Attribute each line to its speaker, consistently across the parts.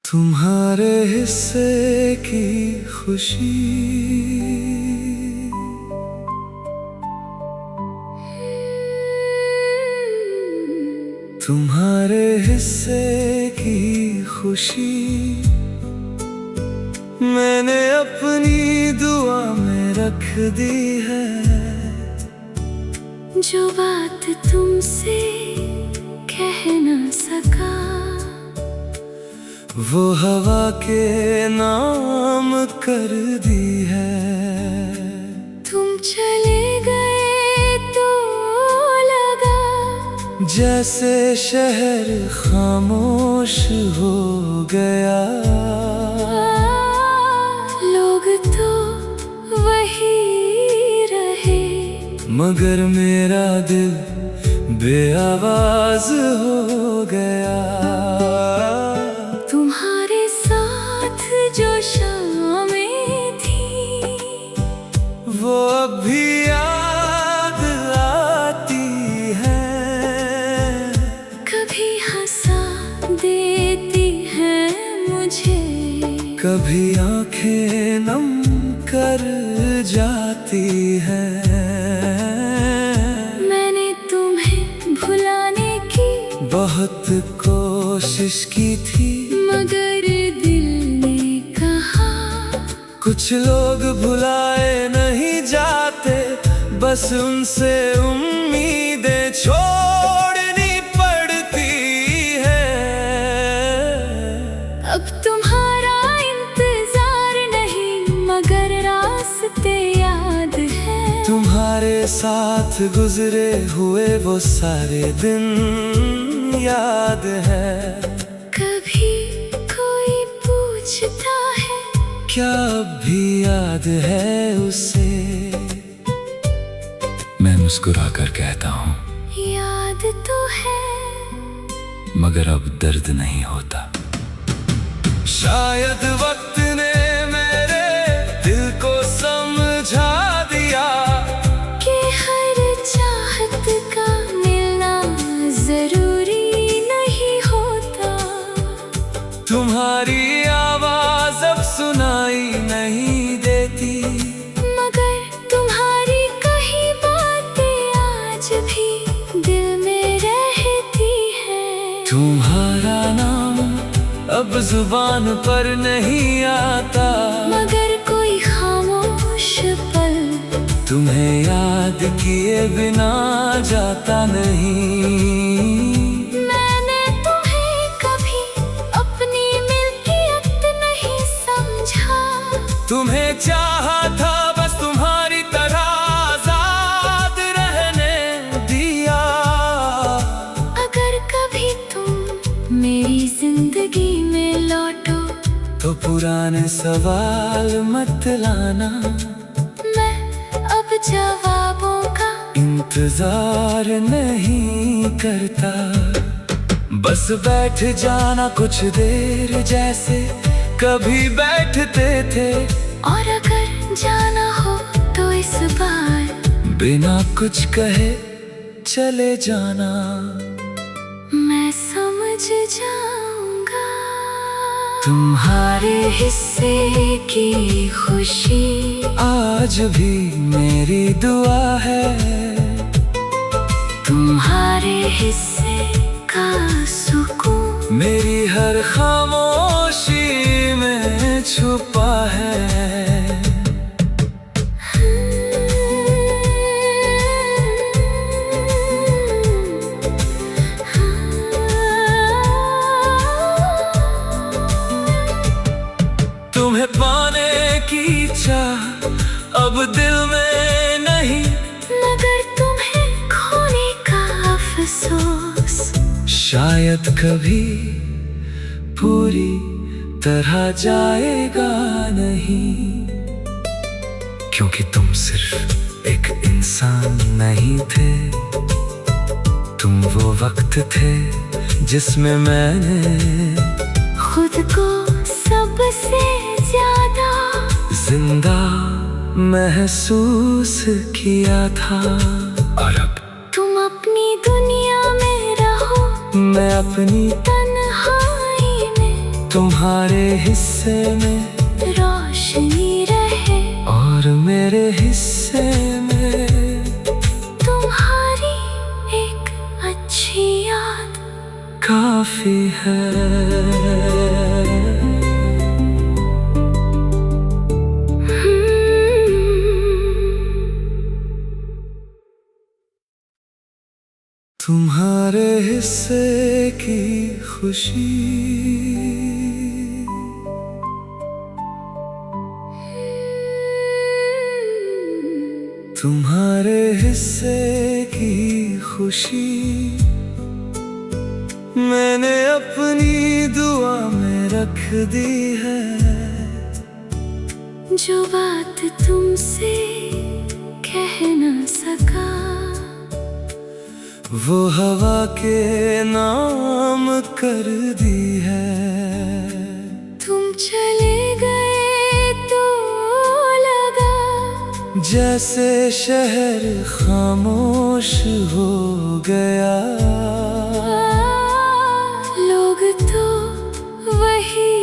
Speaker 1: तुम्हारे हिस्से की खुशी तुम्हारे हिस्से की खुशी मैंने अपनी दुआ में रख दी है।
Speaker 2: जो बात तुमसे कह न सका
Speaker 1: वो हवा के नाम कर दी है।
Speaker 2: तुम चले गए तो लगा
Speaker 1: जैसे शहर खामोश हो गया।
Speaker 2: लोग तो वही रहे
Speaker 1: मगर मेरा दिल बेआवाज हो गया।
Speaker 2: तुम्हारे साथ जो शामें थी
Speaker 1: वो अब भी याद आती है।
Speaker 2: कभी हंसा देती है मुझे,
Speaker 1: कभी आंखें नम कर जाती है।
Speaker 2: मैंने तुम्हें भुलाने की
Speaker 1: बहुत कोशिश की थी
Speaker 2: मगर दिल ने कहा
Speaker 1: कुछ लोग भुलाए नहीं जाते, बस उनसे उम्मीदें छोड़नी पड़ती है।
Speaker 2: अब तुम्हारा इंतजार नहीं मगर रास्ते याद है।
Speaker 1: तुम्हारे साथ गुजरे हुए वो सारे दिन याद है।
Speaker 2: कभी कोई पूछता है
Speaker 1: क्या अब भी याद है उसे? मैं मुस्कुरा कर कहता हूँ
Speaker 2: याद तो है
Speaker 1: मगर अब दर्द नहीं होता। शायद वक्त ने मेरे दिल को समझा दिया
Speaker 2: कि हर चाहत का मिलना जरूरी नहीं होता।
Speaker 1: तुम्हारी आवाज अब सुनाई नहीं देती
Speaker 2: मगर तुम्हारी कही बातें आज भी दिल में रहती है।
Speaker 1: तुम्हारा नाम अब जुबान पर नहीं आता
Speaker 2: मगर कोई खामोश पल
Speaker 1: तुम्हें याद किए बिना जाता नहीं।
Speaker 2: मैंने तुम्हें कभी अपनी मिल्कियत नहीं समझा।
Speaker 1: तुम्हें चाहा था बस तुम्हारी तरह आजाद रहने दिया।
Speaker 2: अगर कभी तुम मेरी जिंदगी में लौटो
Speaker 1: तो पुराने सवाल मत लाना।
Speaker 2: मैं अब जवाबों का
Speaker 1: इंतजार नहीं करता, बस बैठ जाना कुछ देर जैसे कभी बैठते थे।
Speaker 2: और अगर जाना हो तो इस बार
Speaker 1: बिना कुछ कहे चले जाना।
Speaker 2: मैं समझ जाऊंगा
Speaker 1: तुम्हारे
Speaker 2: हिस्से की खुशी
Speaker 1: आज भी मेरी दुआ है।
Speaker 2: तुम्हारे हिस्से का सुकून
Speaker 1: मेरी हर खामोशी में छुपा है। तुम्हें पाने की चाह अब दिल में नहीं
Speaker 2: मगर तुम्हें खोने का अफसोस
Speaker 1: शायद कभी पूरी तरह जाएगा नहीं। क्योंकि तुम सिर्फ एक इंसान नहीं थे, तुम वो वक्त थे जिसमें मैंने
Speaker 2: खुद को सबसे ज्यादा
Speaker 1: जिंदा महसूस किया था। और अब
Speaker 2: तुम अपनी दुनिया में रहो
Speaker 1: मैं अपनी
Speaker 2: तन्हाई में
Speaker 1: तुम्हारे हिस्से में
Speaker 2: रोशनी रहे
Speaker 1: और मेरे हिस्से में
Speaker 2: तुम्हारी एक अच्छी याद
Speaker 1: काफी है। तुम्हारे हिस्से की खुशी तुम्हारे हिस्से की खुशी मैंने अपनी दुआ में रख दी है।
Speaker 2: जो बात तुमसे कह न सका
Speaker 1: वो हवा के नाम कर दी है।
Speaker 2: तुम चले गए तो लगा
Speaker 1: जैसे शहर खामोश हो गया।
Speaker 2: लोग तो वही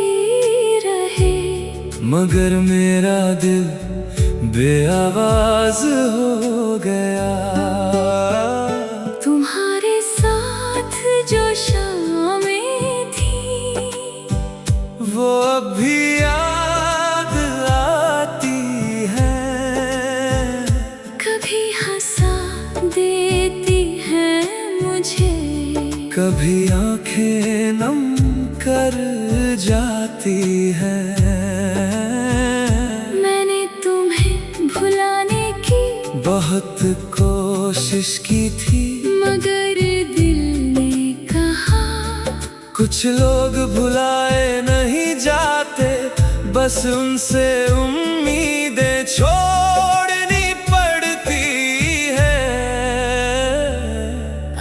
Speaker 2: रहे
Speaker 1: मगर मेरा दिल बेआवाज हो गया।
Speaker 2: तुम्हारे साथ जो शामें थी
Speaker 1: वो अब भी याद आती है।
Speaker 2: कभी हंसा देती है मुझे
Speaker 1: कभी आंखें नम कर जाती है।
Speaker 2: मैंने तुम्हें भुलाने की
Speaker 1: बहुत कोशिश की थी
Speaker 2: मगर दिल ने कहा
Speaker 1: कुछ लोग भुलाए नहीं जाते, बस उनसे उम्मीदें छोड़नी पड़ती है।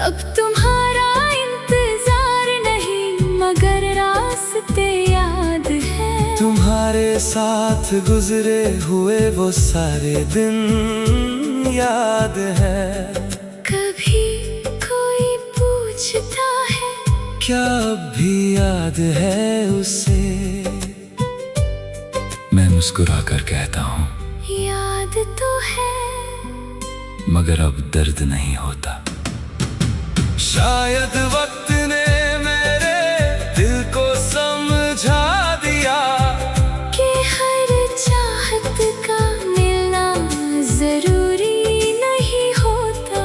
Speaker 2: अब तुम्हारा इंतजार नहीं मगर रास्ते याद है।
Speaker 1: तुम्हारे साथ गुजरे हुए वो सारे दिन याद है।
Speaker 2: कभी कोई पूछता है
Speaker 1: क्या अब भी याद है उसे? मैं मुस्कुरा कर कहता हूँ
Speaker 2: याद तो है
Speaker 1: मगर अब दर्द नहीं होता। शायद वक्त ने मेरे दिल को समझा दिया
Speaker 2: कि हर चाहत का मिलना जरूरी नहीं होता।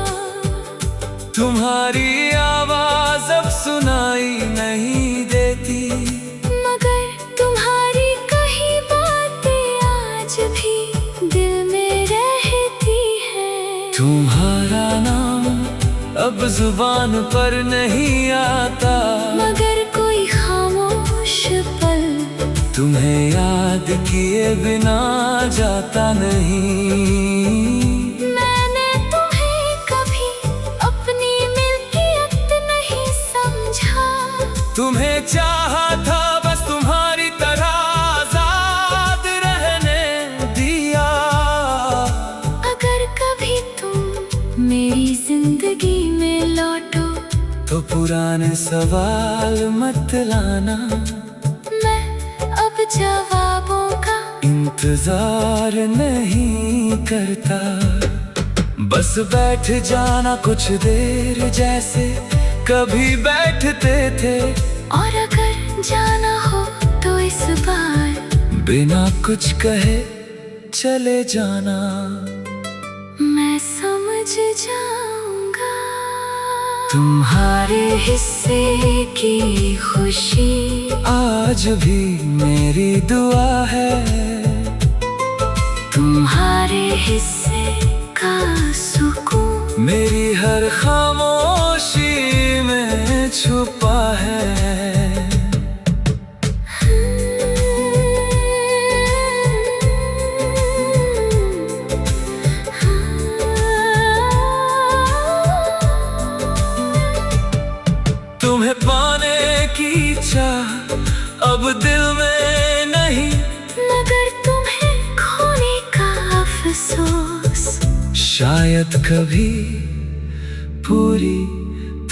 Speaker 1: तुम्हारी आवाज अब सुनाई नहीं देती
Speaker 2: मगर तुम्हारी कही बातें आज भी दिल में रहती है।
Speaker 1: तुम्हारा नाम अब जुबान पर नहीं आता
Speaker 2: मगर कोई खामोश पल
Speaker 1: तुम्हें याद किए बिना जाता नहीं।
Speaker 2: मैंने तुम्हें कभी अपनी मिल्कियत नहीं समझा।
Speaker 1: तुम्हें चाहा था बस तुम्हारी तरह आजाद रहने दिया।
Speaker 2: अगर कभी तुम मेरी जिंदगी में लौटो
Speaker 1: तो पुराने सवाल मत लाना।
Speaker 2: मैं अब जवाबों का
Speaker 1: इंतजार नहीं करता। बस बैठ जाना कुछ देर जैसे कभी बैठते थे।
Speaker 2: और अगर जाना हो तो इस बार
Speaker 1: बिना कुछ कहे चले जाना।
Speaker 2: मैं समझ जाऊंगा
Speaker 1: तुम्हारे
Speaker 2: हिस्से की खुशी
Speaker 1: आज भी मेरी दुआ है।
Speaker 2: तुम्हारे हिस्से का सुकून
Speaker 1: मेरी हर खामोशी में छुपा है। तुम्हें पाने की चाह अब दिल में नहीं
Speaker 2: मगर तुम्हें खोने का अफसोस
Speaker 1: शायद कभी पूरी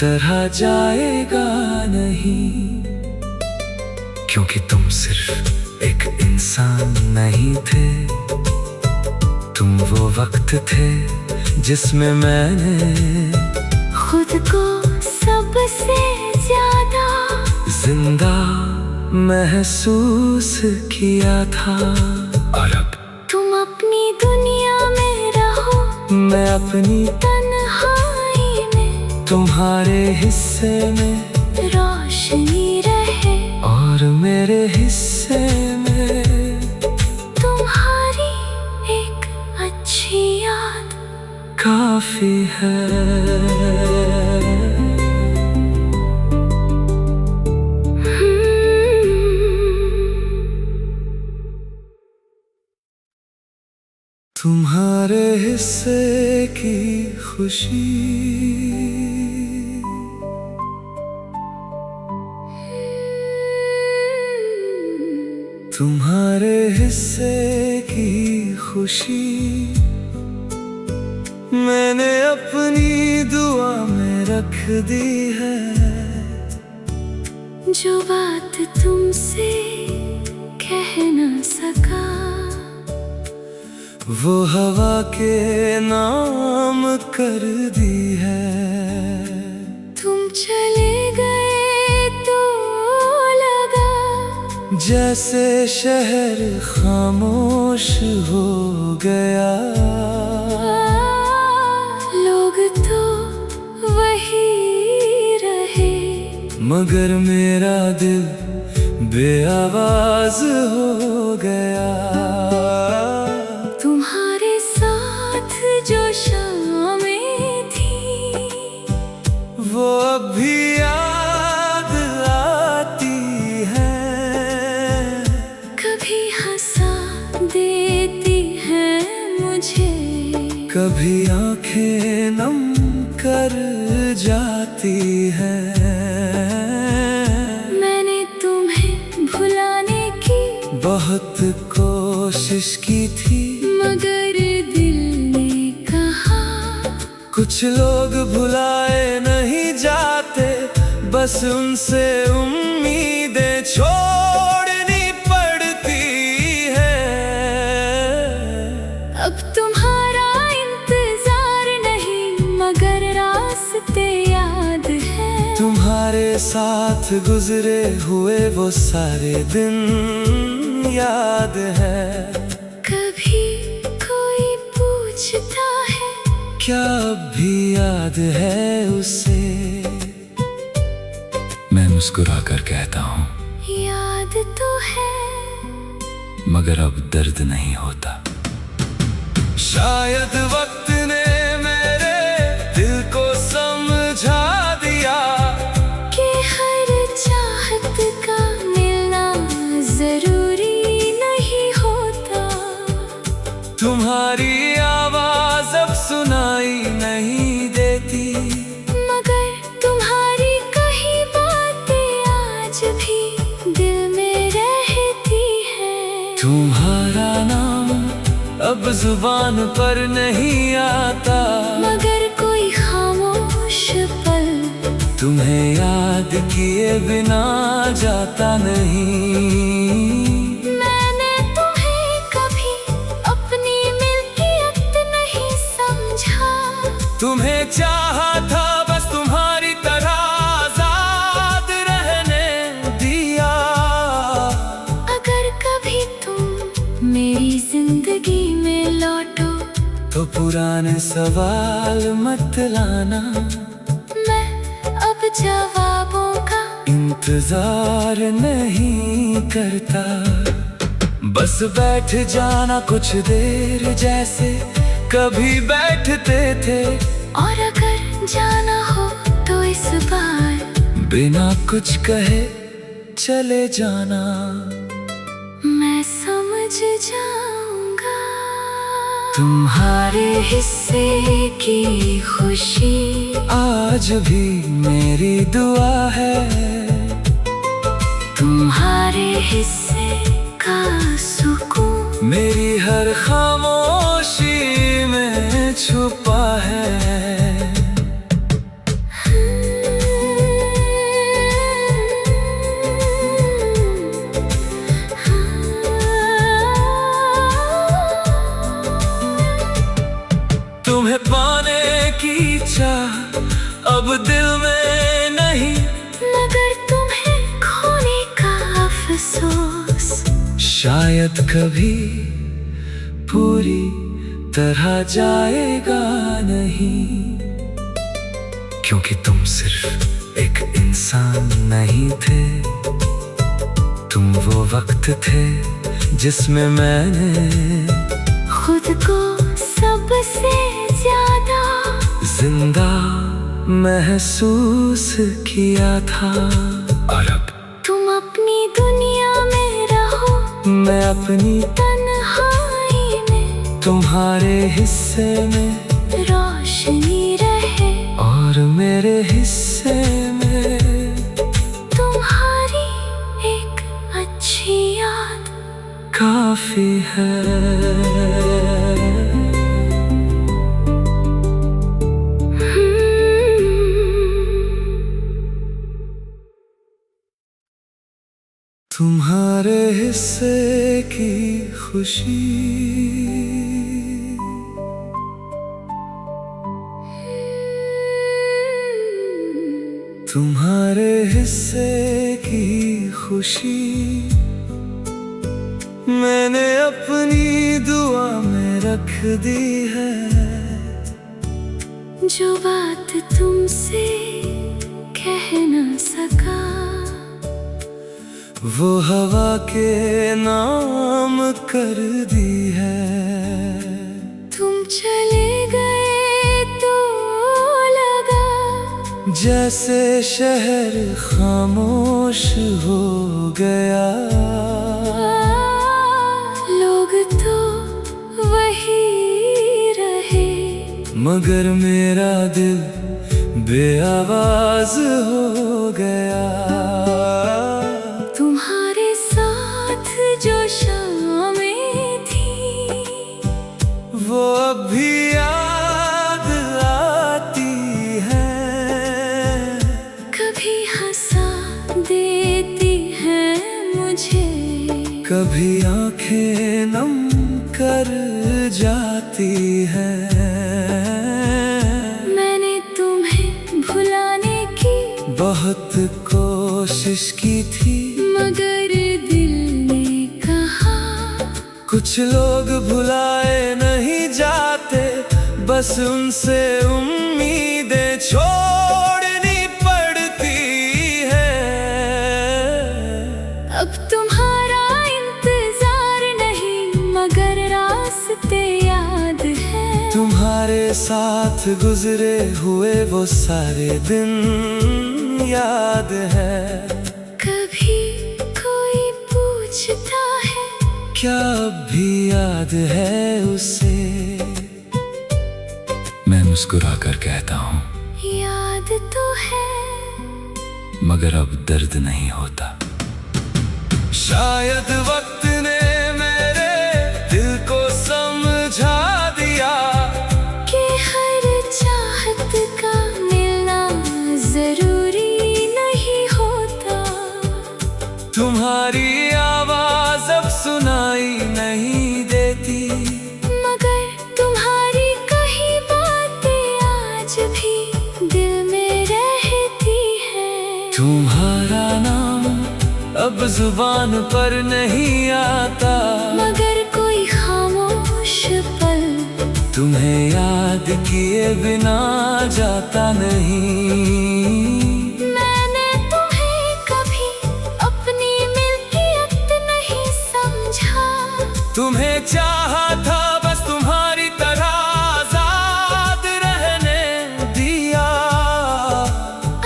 Speaker 1: तरह जाएगा नहीं। क्योंकि तुम सिर्फ एक इंसान नहीं थे, तुम वो वक्त थे जिसमें मैंने
Speaker 2: खुद को सबसे ज्यादा
Speaker 1: जिंदा महसूस किया था। और अब
Speaker 2: तुम अपनी दुनिया में रहो,
Speaker 1: मैं अपनी
Speaker 2: तन्हाई में,
Speaker 1: तुम्हारे हिस्से में
Speaker 2: रोशनी रहे।
Speaker 1: और मेरे हिस्से में
Speaker 2: तुम्हारी एक अच्छी याद
Speaker 1: काफी है। तुम्हारे हिस्से की खुशी तुम्हारे हिस्से की खुशी मैंने अपनी दुआ में रख दी है।
Speaker 2: जो बात तुमसे कह न सका,
Speaker 1: वो हवा के नाम कर दी है।
Speaker 2: तुम चले गए तो लगा
Speaker 1: जैसे शहर खामोश हो गया।
Speaker 2: लोग तो वही रहे,
Speaker 1: मगर मेरा दिल बेआवाज हो गया।
Speaker 2: तुम्हारे साथ जो शामें थी,
Speaker 1: वो अब भी याद आती है।
Speaker 2: कभी हंसा देती है मुझे,
Speaker 1: कभी आंखें नम कर जाती है।
Speaker 2: मैंने तुम्हें भुलाने की
Speaker 1: बहुत कोशिश की थी,
Speaker 2: मगर दिल ने कहा
Speaker 1: कुछ लोग भुलाए नहीं जाते, बस उनसे उम्मीदें छोड़नी पड़ती है।
Speaker 2: अब तुम्हारा इंतजार नहीं, मगर रास्ते याद है।
Speaker 1: तुम्हारे साथ गुजरे हुए वो सारे दिन याद है।
Speaker 2: कभी कोई पूछता है,
Speaker 1: क्या अब भी याद है उसे? मैं मुस्कुरा कर कहता हूँ
Speaker 2: याद तो है,
Speaker 1: मगर अब दर्द नहीं होता। शायद वक्त ने मेरे दिल को समझा दिया
Speaker 2: कि हर चाहत का मिलना जरूरी नहीं होता।
Speaker 1: तुम्हारी आवाज अब सुनाई नहीं देती,
Speaker 2: मगर तुम्हारी कही बातें आज भी दिल में रहती है।
Speaker 1: तुम्हारा नाम अब जुबान पर नहीं आता,
Speaker 2: मगर कोई खामोश पल
Speaker 1: तुम्हें याद किए बिना जाता नहीं।
Speaker 2: मैंने तुम्हें कभी अपनी मिल्कियत नहीं समझा,
Speaker 1: तुम्हें चाहा था बस तुम्हारी तरह आजाद रहने दिया।
Speaker 2: अगर कभी तुम मेरी जिंदगी में लौटो,
Speaker 1: तो पुराने सवाल मत लाना,
Speaker 2: मैं अब जवाबों का
Speaker 1: इंतजार नहीं करता। बस बैठ जाना कुछ देर जैसे कभी बैठते थे,
Speaker 2: और अगर जाना हो तो इस बार
Speaker 1: बिना कुछ कहे चले जाना।
Speaker 2: मैं समझ जाऊंगा
Speaker 1: तुम्हारे
Speaker 2: हिस्से की खुशी
Speaker 1: आज भी मेरी दुआ है।
Speaker 2: तुम्हारे हिस्से का सुकून
Speaker 1: मेरी हर खामोशी में छुपा है।
Speaker 2: अफसोस
Speaker 1: शायद कभी पूरी तरह जाएगा नहीं, क्योंकि तुम सिर्फ एक इंसान नहीं थे, तुम वो वक्त थे जिसमें मैंने
Speaker 2: खुद को सबसे ज्यादा
Speaker 1: जिंदा महसूस किया था। और अब
Speaker 2: तुम अपनी दुनिया में रहो,
Speaker 1: मैं अपनी
Speaker 2: तन्हाई में,
Speaker 1: तुम्हारे हिस्से में
Speaker 2: रोशनी रहे
Speaker 1: और मेरे हिस्से में
Speaker 2: तुम्हारी एक अच्छी याद
Speaker 1: काफी है। तुम्हारे हिस्से की खुशी तुम्हारे हिस्से की खुशी मैंने अपनी दुआ में रख दी है।
Speaker 2: जो बात तुमसे कह न सका
Speaker 1: वो हवा के नाम कर दी है।
Speaker 2: तुम चले गए तो लगा
Speaker 1: जैसे शहर खामोश हो गया,
Speaker 2: लोग तो वही रहे
Speaker 1: मगर मेरा दिल बेआवाज हो गया।
Speaker 2: तुम्हारे साथ जो शामें थी
Speaker 1: वो अब भी याद आती है,
Speaker 2: कभी हंसा देती है मुझे,
Speaker 1: कभी आंखें नम कर जाती है।
Speaker 2: मैंने तुम्हें भुलाने की
Speaker 1: बहुत कोशिश की थी,
Speaker 2: मगर दिल ने कहा
Speaker 1: कुछ लोग भुलाए नहीं जाते, बस उनसे उम्मीदें छोड़नी पड़ती है।
Speaker 2: अब तुम्हारा इंतजार नहीं मगर रास्ते याद है,
Speaker 1: तुम्हारे साथ गुजरे हुए वो सारे दिन याद है।
Speaker 2: कभी कोई पूछता है
Speaker 1: क्या अब भी याद है उसे, मैं मुस्कुरा कर कहता हूँ
Speaker 2: याद तो है
Speaker 1: मगर अब दर्द नहीं होता। शायद वक्त ने मेरे दिल को समझा दिया
Speaker 2: कि हर चाहत का मिलना जरूरी नहीं होता।
Speaker 1: तुम्हारी आवाज अब सुनाई नहीं देती,
Speaker 2: मगर तुम्हारी कही बातें आज भी दिल में रहती है।
Speaker 1: तुम्हारा नाम अब जुबान पर नहीं आता,
Speaker 2: मगर कोई खामोश पल
Speaker 1: तुम्हें याद किए बिना जाता नहीं।
Speaker 2: मैंने तुम्हें कभी अपनी मिल्कियत नहीं समझा,
Speaker 1: तुम्हें चाहा था बस तुम्हारी तरह आजाद रहने दिया।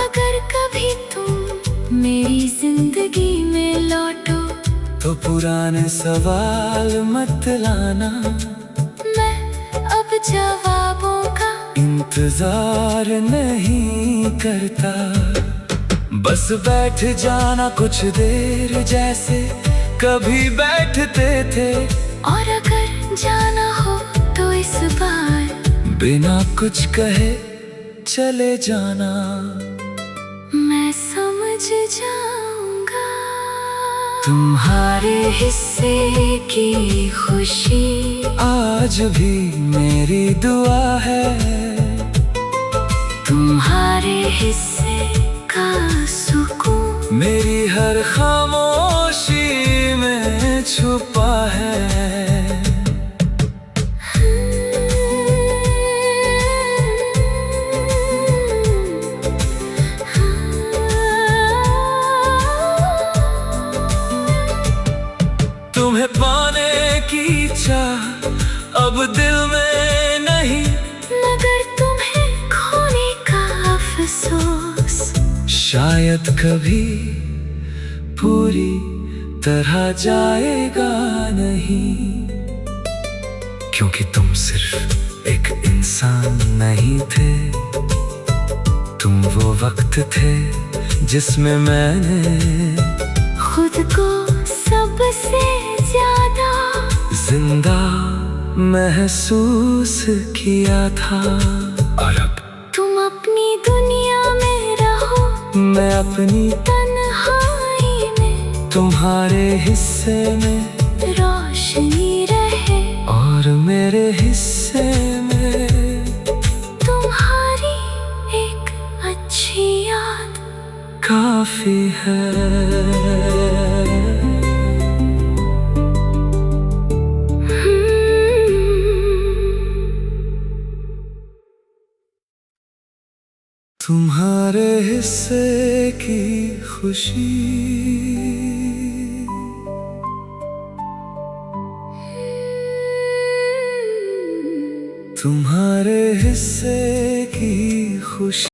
Speaker 2: अगर कभी तुम मेरी जिंदगी में लौटो
Speaker 1: तो पुराने सवाल मत लाना,
Speaker 2: मैं अब जवाबों का
Speaker 1: इंतजार नहीं करता। बस बैठ जाना कुछ देर जैसे कभी बैठते थे,
Speaker 2: और अगर जाना हो तो इस बार
Speaker 1: बिना कुछ कहे चले जाना।
Speaker 2: मैं समझ जाऊंगा
Speaker 1: तुम्हारे
Speaker 2: हिस्से की खुशी
Speaker 1: आज भी मेरी दुआ है,
Speaker 2: तुम्हारे हिस्से का सुकून
Speaker 1: मेरी हर खामोशी तुम्हें पाने की चाह अब दिल में नहीं,
Speaker 2: मगर तुम्हें खोने का अफसोस
Speaker 1: शायद कभी पूरी तरह जाएगा नहीं। क्योंकि तुम सिर्फ एक इंसान नहीं थे, तुम वो वक्त थे जिसमें मैंने
Speaker 2: खुद को सबसे ज्यादा
Speaker 1: जिंदा महसूस किया था। और अब
Speaker 2: तुम अपनी दुनिया में रहो,
Speaker 1: मैं अपनी
Speaker 2: तन्हाई में,
Speaker 1: तुम्हारे हिस्से में
Speaker 2: रोशनी रहे
Speaker 1: और मेरे हिस्से में
Speaker 2: तुम्हारी एक अच्छी याद
Speaker 1: काफी है। तुम्हारे हिस्से की खुशी तुम्हारे हिस्से की खुशी।